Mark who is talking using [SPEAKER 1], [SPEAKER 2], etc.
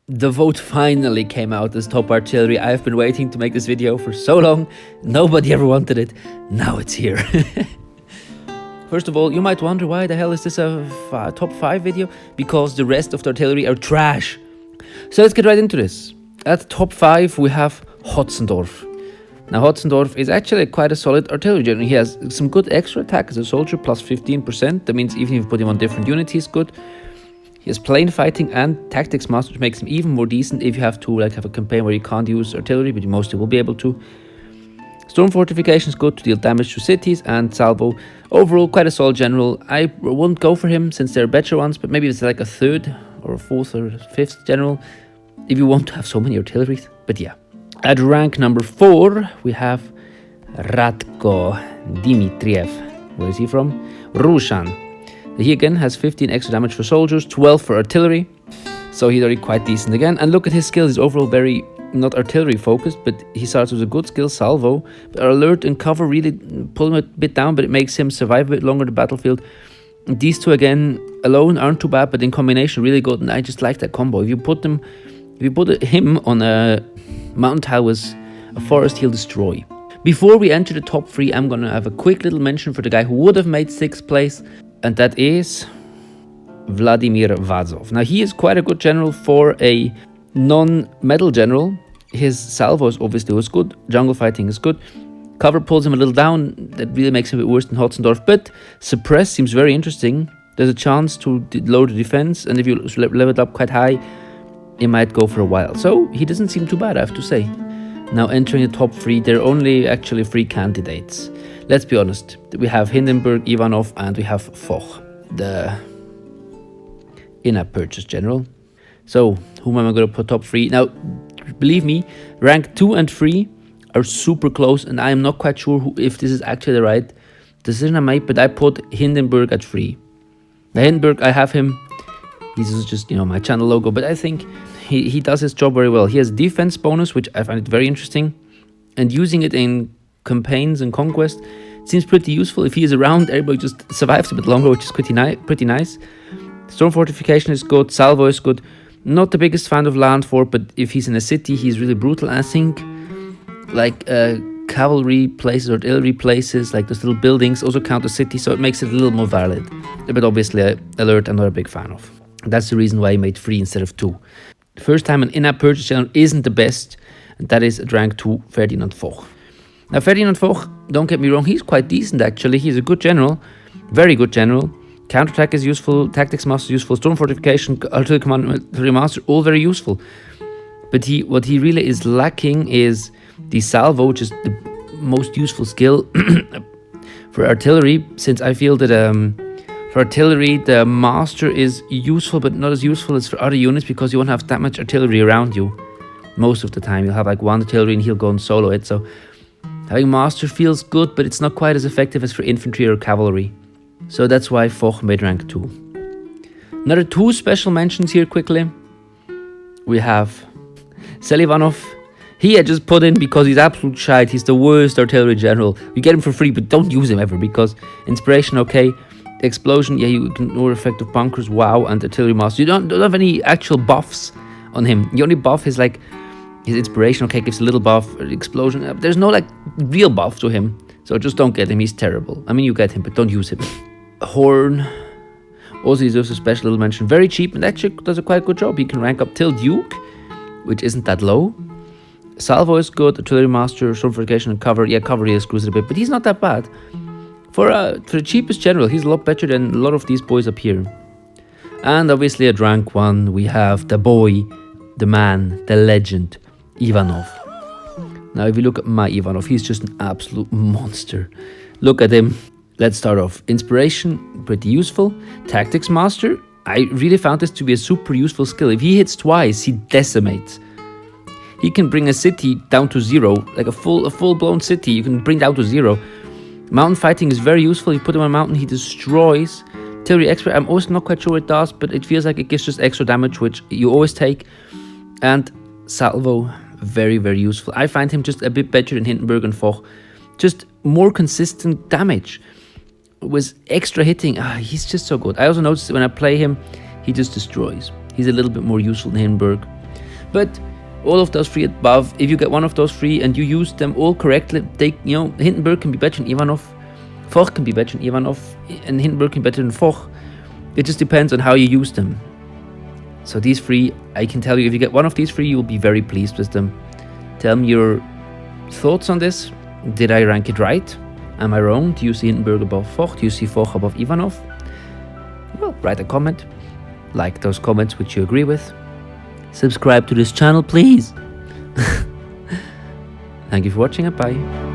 [SPEAKER 1] The vote finally came out as top artillery. I've been waiting to make this video for so long. Nobody ever wanted it. Now it's here. First of all, you might wonder why the hell is this a top 5 video? Because the rest of the artillery are trash. So let's get right into this. At top 5 we have Hotzendorf. Now Hotzendorf is actually quite a solid artillery general. He has some good extra attack as a soldier, plus 15%. That means even if you put him on different units, he's good. He has plain fighting and tactics master, which makes him even more decent if you have to have a campaign where you can't use artillery, but you mostly will be able to. Storm fortification is good to deal damage to cities, and salvo. Overall, quite a solid general. I wouldn't go for him since there are better ones, but maybe it's like a 3rd or a 4th or 5th general if you want to have so many artilleries. But yeah. At rank number 4, we have Radko Dimitriev. Where is he from? Rushan. He again has 15 extra damage for soldiers, 12 for artillery. So he's already quite decent again. And look at his skills. He's overall very, not artillery focused, but he starts with a good skill, salvo. But alert and cover really pull him a bit down, but it makes him survive a bit longer on the battlefield. These two again alone aren't too bad, but in combination really good. And I just like that combo. If you put him on a mountain tile with a forest, he'll destroy. Before we enter the top 3, I'm gonna have a quick little mention for the guy who would have made 6th place, and that is Vladimir Vazov. Now he is quite a good general for a non-medal general. His salvo is obviously was good, jungle fighting is good, cover pulls him a little down, that really makes him a bit worse than Hotzendorf, but suppress seems very interesting. There's a chance to lower the defense, and if you level it up quite high, it might go for a while. So he doesn't seem too bad, I have to say. Now entering the top 3, there are only actually 3 candidates. Let's be honest, we have Hindenburg, Ivanov, and we have Foch, the in-app purchase general. So whom am I going to put top 3? Now, believe me, rank 2 and 3 are super close, and I am not quite sure if this is actually the right decision I made, but I put Hindenburg at 3. Now Hindenburg, I have him, he's just, my channel logo, but I think he does his job very well. He has defense bonus, which I find it very interesting, and using it in campaigns and conquest seems pretty useful. If he is around, everybody just survives a bit longer, which is pretty nice. Storm fortification is good, salvo is good. Not the biggest fan of land fort, but if he's in a city, he's really brutal. I think like cavalry places or artillery places, like those little buildings, also count as city, so it makes it a little more valid. But obviously, alert, I'm not a big fan of. That's the reason why I made 3 instead of 2. The first time an in-app purchase channel isn't the best, and that is at rank 2, Ferdinand Foch. Now Ferdinand Foch, don't get me wrong, he's quite decent actually. He's a good general, very good general. Counterattack is useful, tactics master is useful, storm fortification, artillery command, artillery master, all very useful. But what he really is lacking is the salvo, which is the most useful skill for artillery, since I feel that for artillery, the master is useful, but not as useful as for other units, because you won't have that much artillery around you. Most of the time, you'll have like 1 artillery and he'll go and solo it. So having master feels good, but it's not quite as effective as for infantry or cavalry. So that's why Foch made rank 2. Another 2 special mentions here quickly. We have Selivanov. He I just put in because he's absolute shite. He's the worst artillery general. You get him for free, but don't use him ever, because inspiration, okay. Explosion, yeah, you ignore effective bunkers, wow, and artillery master. You don't have any actual buffs on him. The only buff is like his inspiration, okay, gives a little buff, explosion. There's no like real buff to him, so just don't get him. He's terrible. I mean, you get him, but don't use him. Horn also deserves a special little mention. Very cheap, and actually does a quite good job. He can rank up till Duke, which isn't that low. Salvo is good, artillery master, storm fortification, and cover. Yeah, cover really screws it a bit, but he's not that bad. For the cheapest general, he's a lot better than a lot of these boys up here. And obviously at rank 1, we have the boy, the man, the legend, Ivanov. Now if you look at my Ivanov, he's just an absolute monster. Look at him. Let's start off. Inspiration, pretty useful. Tactics master, I really found this to be a super useful skill. If he hits twice, he decimates. He can bring a city down to 0, like a full-blown city, you can bring down to 0. Mountain fighting is very useful. You put him on a mountain, he destroys. Artillery expert, I'm also not quite sure what it does, but it feels like it gives just extra damage, which you always take. And salvo, very, very useful. I find him just a bit better than Hindenburg and Foch. Just more consistent damage with extra hitting. He's just so good. I also noticed when I play him, he just destroys. He's a little bit more useful than Hindenburg. But all of those 3 above, if you get one of those 3 and you use them all correctly, Hindenburg can be better than Ivanov, Foch can be better than Ivanov, and Hindenburg can be better than Foch. It just depends on how you use them. So these 3, I can tell you, if you get one of these 3, you will be very pleased with them. Tell me your thoughts on this. Did I rank it right? Am I wrong? Do you see Hindenburg above Foch? Do you see Foch above Ivanov? Well, write a comment. Like those comments which you agree with. Subscribe to this channel, please. Thank you for watching and bye.